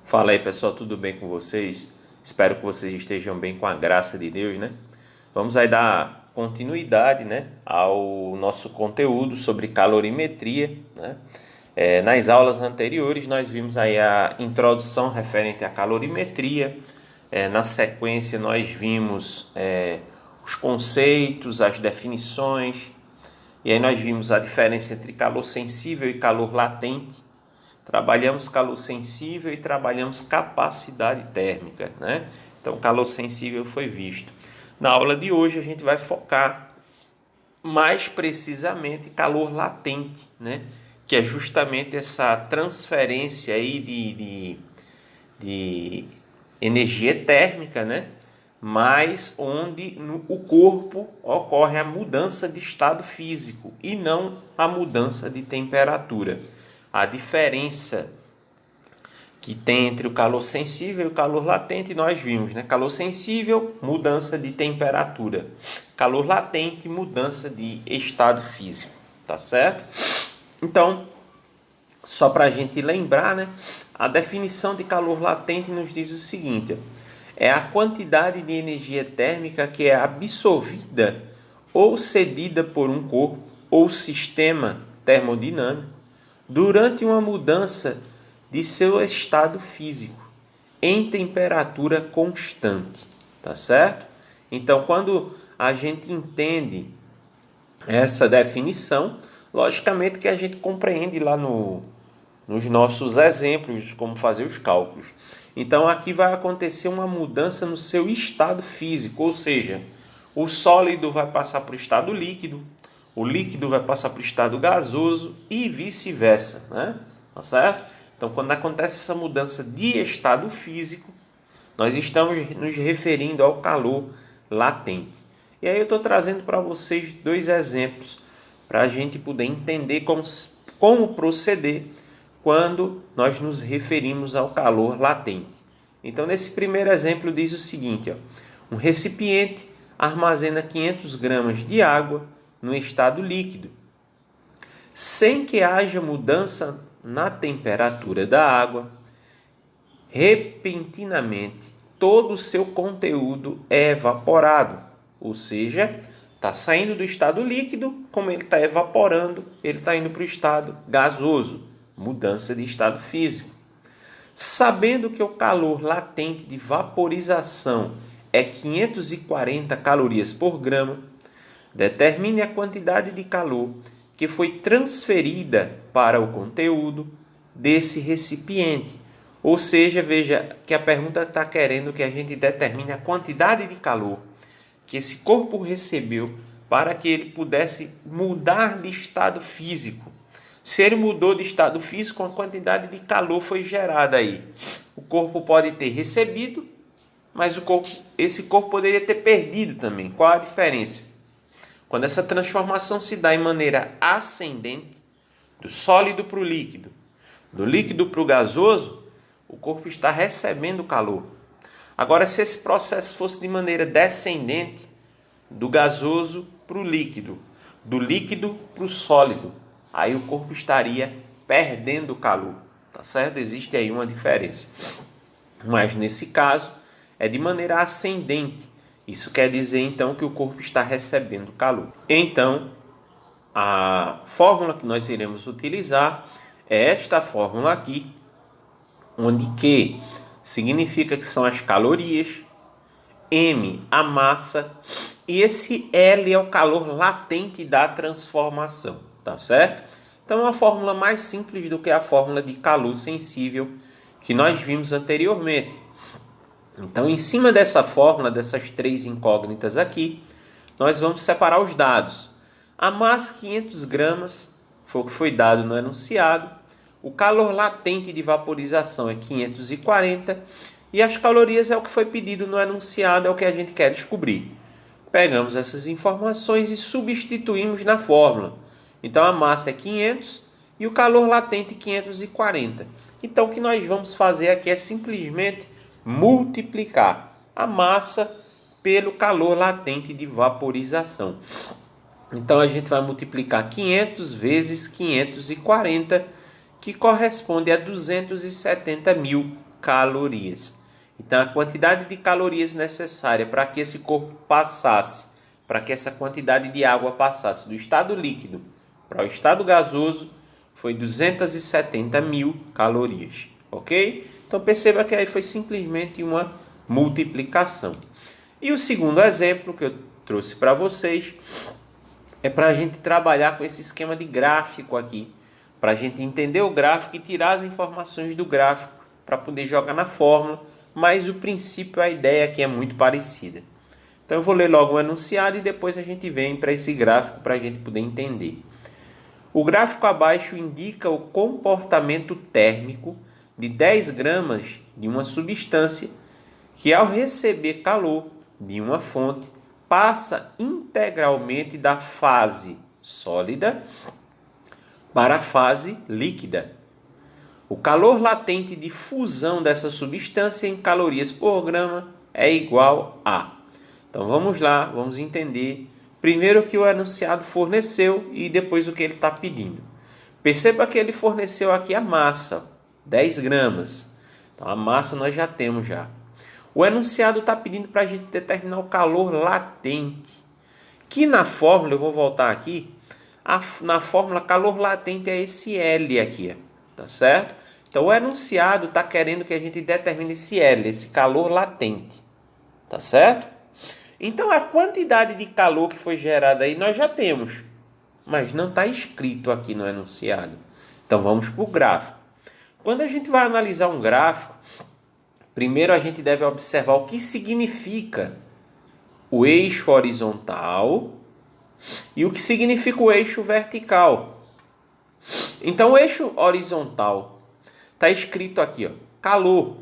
Fala aí, pessoal, tudo bem com vocês? Espero que vocês estejam bem com a graça de Deus, né? Vamos aí dar continuidade, né, ao nosso conteúdo sobre calorimetria, né? Nas aulas anteriores nós vimos aí a introdução referente à calorimetria. Na sequência nós vimos os conceitos, as definições, e aí nós vimos a diferença entre calor sensível e calor latente. Trabalhamos calor sensível e trabalhamos capacidade térmica, né? Então, calor sensível foi visto. Na aula de hoje, a gente vai focar mais precisamente calor latente, né? Que é justamente essa transferência aí de energia térmica, né? Mas onde o corpo ocorre a mudança de estado físico e não a mudança de temperatura. A diferença que tem entre o calor sensível e o calor latente nós vimos, né? Calor sensível, mudança de temperatura. Calor latente, mudança de estado físico, tá certo? Então, só para a gente lembrar, né? A definição de calor latente nos diz o seguinte: é a quantidade de energia térmica que é absorvida ou cedida por um corpo ou sistema termodinâmico durante uma mudança de seu estado físico em temperatura constante, tá certo? Então, quando a gente entende essa definição, logicamente que a gente compreende lá nos nossos exemplos como fazer os cálculos. Então, aqui vai acontecer uma mudança no seu estado físico, ou seja, o sólido vai passar para o estado líquido, o líquido vai passar para o estado gasoso e vice-versa, né? Tá certo? Então, quando acontece essa mudança de estado físico, nós estamos nos referindo ao calor latente. E aí eu estou trazendo para vocês dois exemplos para a gente poder entender como proceder quando nós nos referimos ao calor latente. Então, nesse primeiro exemplo diz o seguinte: um recipiente armazena 500 gramas de água no estado líquido, sem que haja mudança na temperatura da água. Repentinamente, todo o seu conteúdo é evaporado, ou seja, está saindo do estado líquido, como ele está evaporando, ele está indo para o estado gasoso, mudança de estado físico. Sabendo que o calor latente de vaporização é 540 calorias por grama, determine a quantidade de calor que foi transferida para o conteúdo desse recipiente. Ou seja, veja que a pergunta está querendo que a gente determine a quantidade de calor que esse corpo recebeu para que ele pudesse mudar de estado físico. Se ele mudou de estado físico, a quantidade de calor foi gerada aí. O corpo pode ter recebido, mas esse corpo poderia ter perdido também. Qual a diferença? Quando essa transformação se dá em maneira ascendente, do sólido para o líquido, do líquido para o gasoso, o corpo está recebendo calor. Agora, se esse processo fosse de maneira descendente, do gasoso para o líquido, do líquido para o sólido, aí o corpo estaria perdendo calor, tá certo? Existe aí uma diferença. Mas nesse caso, é de maneira ascendente. Isso quer dizer, então, que o corpo está recebendo calor. Então, a fórmula que nós iremos utilizar é esta fórmula aqui, onde Q significa que são as calorias, M a massa e esse L é o calor latente da transformação, tá certo? Então, é uma fórmula mais simples do que a fórmula de calor sensível que nós vimos anteriormente. Então, em cima dessa fórmula, dessas três incógnitas aqui, nós vamos separar os dados. A massa, 500 gramas, foi o que foi dado no enunciado. O calor latente de vaporização é 540. E as calorias é o que foi pedido no enunciado, é o que a gente quer descobrir. Pegamos essas informações e substituímos na fórmula. Então, a massa é 500 e o calor latente 540. Então, o que nós vamos fazer aqui é simplesmente multiplicar a massa pelo calor latente de vaporização. Então, a gente vai multiplicar 500 vezes 540, que corresponde a 270 mil calorias. Então, a quantidade de calorias necessária para que esse corpo passasse, para que essa quantidade de água passasse do estado líquido para o estado gasoso, foi 270.000 calorias, ok? Então, perceba que aí foi simplesmente uma multiplicação. E o segundo exemplo que eu trouxe para vocês é para a gente trabalhar com esse esquema de gráfico aqui, para a gente entender o gráfico e tirar as informações do gráfico para poder jogar na fórmula, mas o princípio, a ideia aqui é muito parecida. Então eu vou ler logo o enunciado e depois a gente vem para esse gráfico para a gente poder entender. O gráfico abaixo indica o comportamento térmico de 10 gramas de uma substância que, ao receber calor de uma fonte, passa integralmente da fase sólida para a fase líquida. O calor latente de fusão dessa substância em calorias por grama é igual a... Então vamos lá, vamos entender primeiro o que o enunciado forneceu e depois o que ele está pedindo. Perceba que ele forneceu aqui a massa, 10 gramas. Então a massa nós já temos já. O enunciado está pedindo para a gente determinar o calor latente, que na fórmula, eu vou voltar aqui, na fórmula calor latente é esse L aqui, tá certo? Então o enunciado está querendo que a gente determine esse L, esse calor latente, tá certo? Então a quantidade de calor que foi gerada aí nós já temos, mas não está escrito aqui no enunciado. Então vamos para o gráfico. Quando a gente vai analisar um gráfico, primeiro a gente deve observar o que significa o eixo horizontal e o que significa o eixo vertical. Então o eixo horizontal está escrito aqui, ó, calor.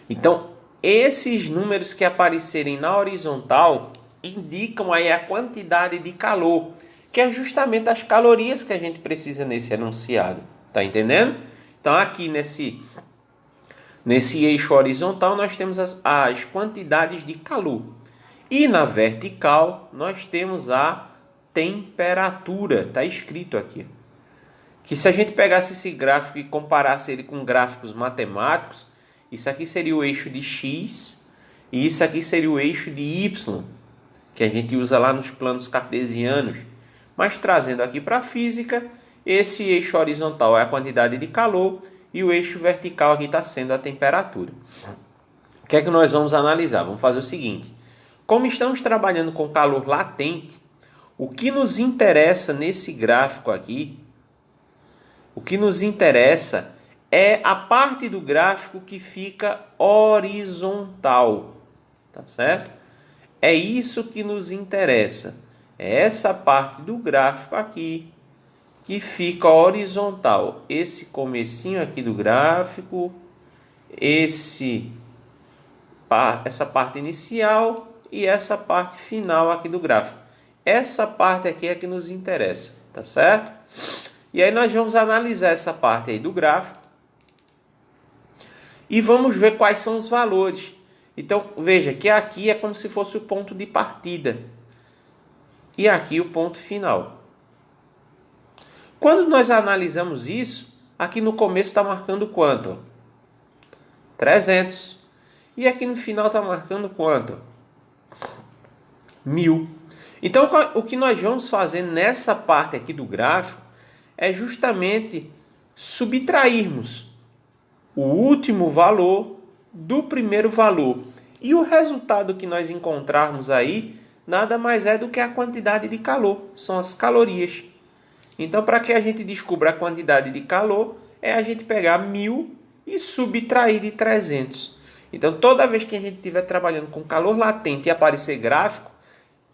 Então esses números que aparecerem na horizontal indicam aí a quantidade de calor, que é justamente as calorias que a gente precisa nesse enunciado. Tá entendendo? Então aqui nesse eixo horizontal nós temos as quantidades de calor. E na vertical nós temos a temperatura. Está escrito aqui. Que se a gente pegasse esse gráfico e comparasse ele com gráficos matemáticos, isso aqui seria o eixo de X e isso aqui seria o eixo de Y, que a gente usa lá nos planos cartesianos. Mas trazendo aqui para a física, esse eixo horizontal é a quantidade de calor e o eixo vertical aqui está sendo a temperatura. O que é que nós vamos analisar? Vamos fazer o seguinte. Como estamos trabalhando com calor latente, o que nos interessa nesse gráfico aqui, o que nos interessa é a parte do gráfico que fica horizontal, tá certo? É isso que nos interessa. É essa parte do gráfico aqui que fica horizontal. Esse comecinho aqui do gráfico, essa parte inicial e essa parte final aqui do gráfico. Essa parte aqui é que nos interessa, tá certo? E aí nós vamos analisar essa parte aí do gráfico e vamos ver quais são os valores. Então, veja que aqui é como se fosse o ponto de partida. E aqui o ponto final. Quando nós analisamos isso, aqui no começo está marcando quanto? 300. E aqui no final está marcando quanto? 1000. Então, o que nós vamos fazer nessa parte aqui do gráfico é justamente subtrairmos o último valor do primeiro valor. E o resultado que nós encontrarmos aí nada mais é do que a quantidade de calor, são as calorias. Então, para que a gente descubra a quantidade de calor, é a gente pegar 1000 e subtrair de 300. Então, toda vez que a gente estiver trabalhando com calor latente e aparecer gráfico,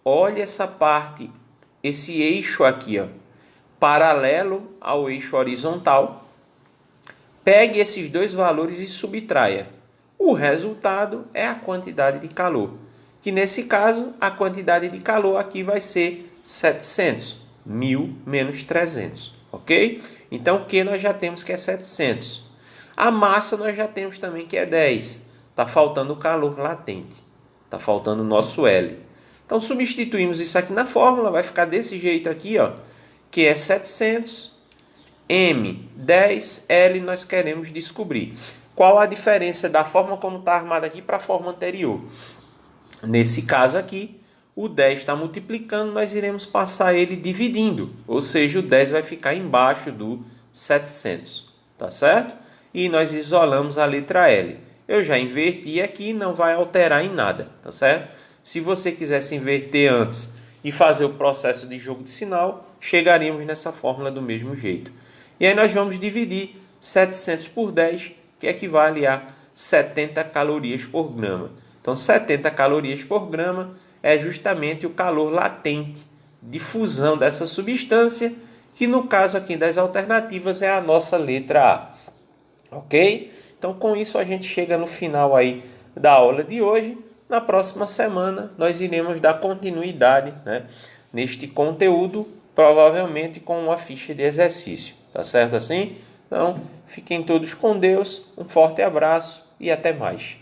olha essa parte, esse eixo aqui, ó, paralelo ao eixo horizontal. Pegue esses dois valores e subtraia. O resultado é a quantidade de calor, que nesse caso a quantidade de calor aqui vai ser 700, 1000 menos 300, ok? Então o que nós já temos que é 700. A massa nós já temos também que é 10. Está faltando o calor latente, está faltando o nosso L. Então substituímos isso aqui na fórmula, vai ficar desse jeito aqui, ó, que é 700 M, 10, L nós queremos descobrir. Qual a diferença da forma como está armada aqui para a forma anterior? Nesse caso aqui, o 10 está multiplicando, nós iremos passar ele dividindo, ou seja, o 10 vai ficar embaixo do 700, tá certo? E nós isolamos a letra L. Eu já inverti aqui, não vai alterar em nada, tá certo? Se você quisesse inverter antes e fazer o processo de jogo de sinal, chegaríamos nessa fórmula do mesmo jeito. E aí nós vamos dividir 700 por 10, que equivale a 70 calorias por grama. Então, 70 calorias por grama é justamente o calor latente de fusão dessa substância, que no caso aqui das alternativas é a nossa letra A. Ok? Então, com isso a gente chega no final aí da aula de hoje. Na próxima semana nós iremos dar continuidade, né, neste conteúdo, provavelmente com uma ficha de exercício. Tá certo assim? Então, fiquem todos com Deus, um forte abraço e até mais.